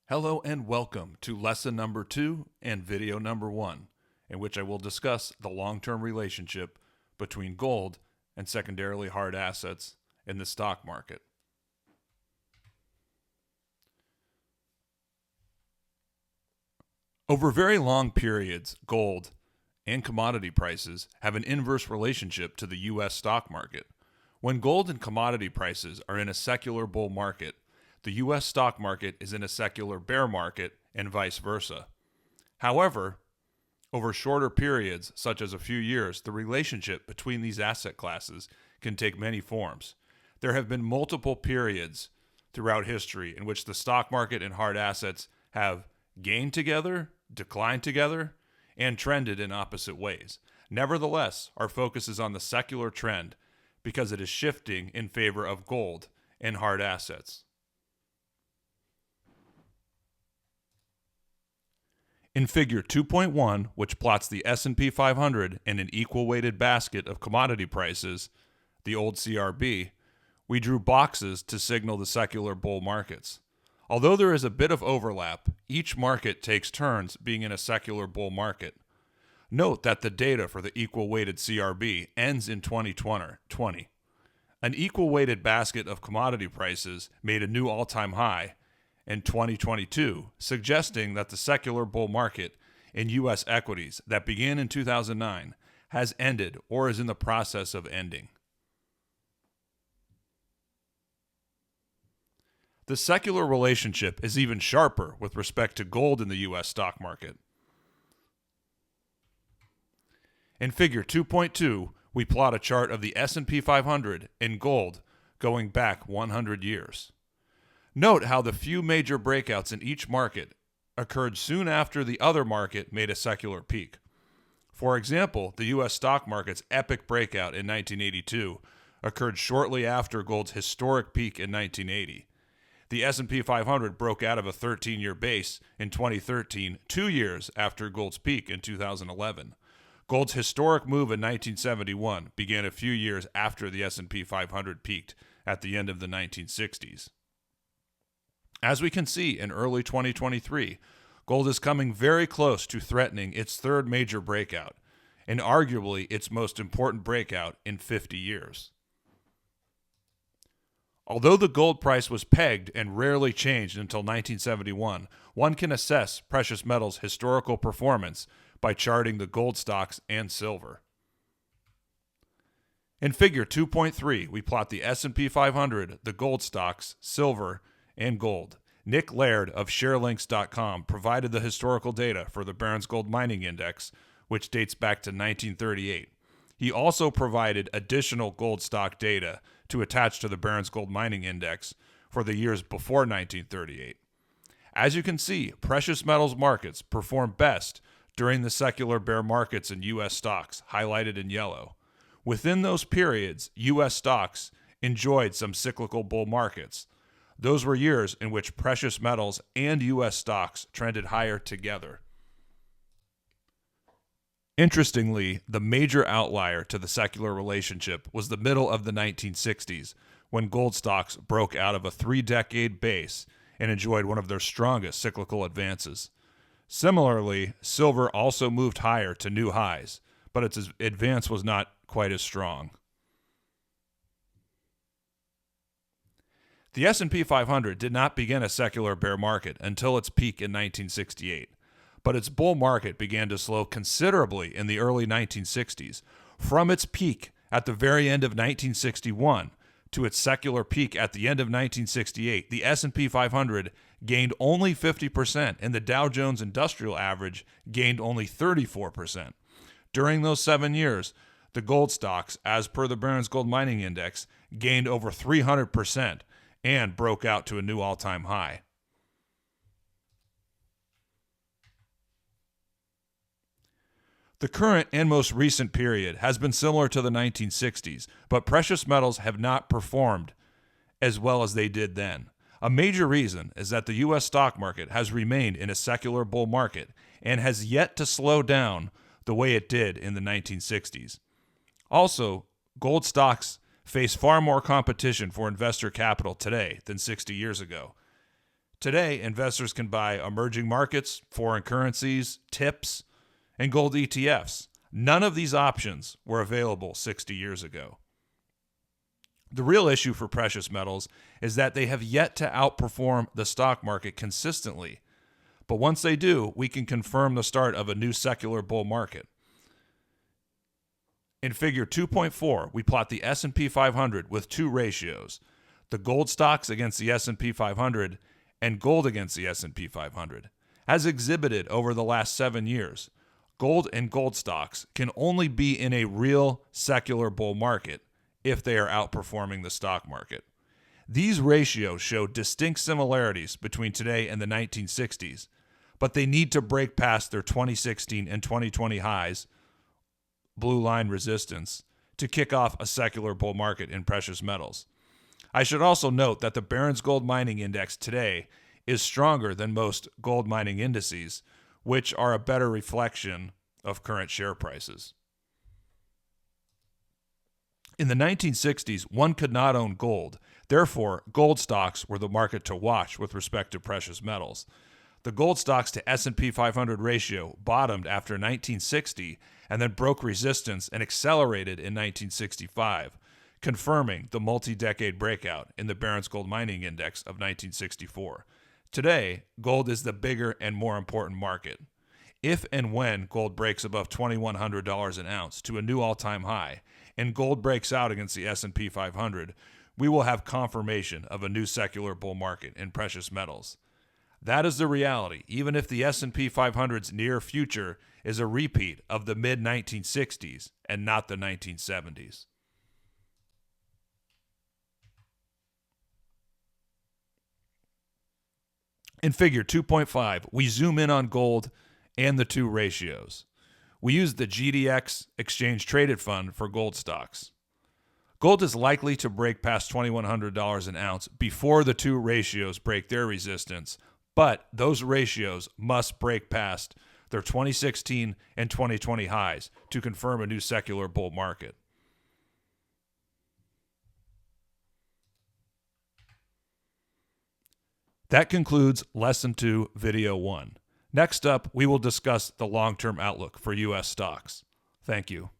Hello and welcome to lesson number 2 and video number 1, in which I will discuss the long-term relationship between gold and secondarily hard assets in the stock market. Over very long periods, gold and commodity prices have an inverse relationship to the U.S. stock market. When gold and commodity prices are in a secular bull market, the U.S. stock market is in a secular bear market and vice versa. However, over shorter periods, such as a few years, the relationship between these asset classes can take many forms. There have been multiple periods throughout history in which the stock market and hard assets have gained together, declined together, and trended in opposite ways. Nevertheless, our focus is on the secular trend because it is shifting in favor of gold and hard assets. In figure 2.1, which plots the S&P 500 in an equal-weighted basket of commodity prices, the old CRB, we drew boxes to signal the secular bull markets. Although there is a bit of overlap, each market takes turns being in a secular bull market. Note that the data for the equal-weighted CRB ends in 2020. An equal-weighted basket of commodity prices made a new all-time high in 2022, suggesting that the secular bull market in U.S. equities that began in 2009 has ended or is in the process of ending. The secular relationship is even sharper with respect to gold in the U.S. stock market. In figure 2.2, we plot a chart of the S&P 500 in gold going back 100 years. Note how the few major breakouts in each market occurred soon after the other market made a secular peak. For example, the U.S. stock market's epic breakout in 1982 occurred shortly after gold's historic peak in 1980. The S&P 500 broke out of a 13-year base in 2013, 2 years after gold's peak in 2011. Gold's historic move in 1971 began a few years after the S&P 500 peaked at the end of the 1960s. As we can see in early 2023, gold is coming very close to threatening its third major breakout, and arguably its most important breakout in 50 years. Although the gold price was pegged and rarely changed until 1971, one can assess precious metals' historical performance by charting the gold stocks and silver. In figure 2.3, we plot the S&P 500, the gold stocks, silver, and gold. Nick Laird of sharelinks.com provided the historical data for the Barron's Gold Mining Index, which dates back to 1938. He also provided additional gold stock data to attach to the Barron's Gold Mining Index for the years before 1938. As you can see, precious metals markets perform best during the secular bear markets in U.S. stocks, highlighted in yellow. Within those periods, U.S. stocks enjoyed some cyclical bull markets. Those were years in which precious metals and U.S. stocks trended higher together. Interestingly, the major outlier to the secular relationship was the middle of the 1960s, when gold stocks broke out of a 3-decade base and enjoyed one of their strongest cyclical advances. Similarly, silver also moved higher to new highs, but its advance was not quite as strong. The S&P 500 did not begin a secular bear market until its peak in 1968, but its bull market began to slow considerably in the early 1960s. From its peak at the very end of 1961 to its secular peak at the end of 1968, the S&P 500 gained only 50% and the Dow Jones Industrial Average gained only 34%. During those 7 years, the gold stocks, as per the Barron's Gold Mining Index, gained over 300%. And broke out to a new all-time high. The current and most recent period has been similar to the 1960s, but precious metals have not performed as well as they did then. A major reason is that the U.S. stock market has remained in a secular bull market and has yet to slow down the way it did in the 1960s. Also, gold stocks face far more competition for investor capital today than 60 years ago. Today, investors can buy emerging markets, foreign currencies, tips, and gold ETFs. None of these options were available 60 years ago. The real issue for precious metals is that they have yet to outperform the stock market consistently. But once they do, we can confirm the start of a new secular bull market. In figure 2.4, we plot the S&P 500 with two ratios: the gold stocks against the S&P 500 and gold against the S&P 500. As exhibited over the last 7 years, gold and gold stocks can only be in a real secular bull market if they are outperforming the stock market. These ratios show distinct similarities between today and the 1960s, but they need to break past their 2016 and 2020 highs, blue line resistance, to kick off a secular bull market in precious metals. I should also note that the Barron's Gold Mining Index today is stronger than most gold mining indices, which are a better reflection of current share prices. In the 1960s, one could not own gold. Therefore, gold stocks were the market to watch with respect to precious metals. The gold stocks to S&P 500 ratio bottomed after 1960 and then broke resistance and accelerated in 1965, confirming the multi-decade breakout in the Barron's Gold Mining Index of 1964. Today, gold is the bigger and more important market. If and when gold breaks above $2,100 an ounce to a new all-time high, and gold breaks out against the S&P 500, we will have confirmation of a new secular bull market in precious metals. That is the reality, even if the S&P 500's near future is a repeat of the mid-1960s and not the 1970s. In figure 2.5, we zoom in on gold and the two ratios. We use the GDX Exchange Traded Fund for gold stocks. Gold is likely to break past $2,100 an ounce before the two ratios break their resistance, but those ratios must break past their 2016 and 2020 highs to confirm a new secular bull market. That concludes Lesson 2, Video 1. Next up, we will discuss the long-term outlook for U.S. stocks. Thank you.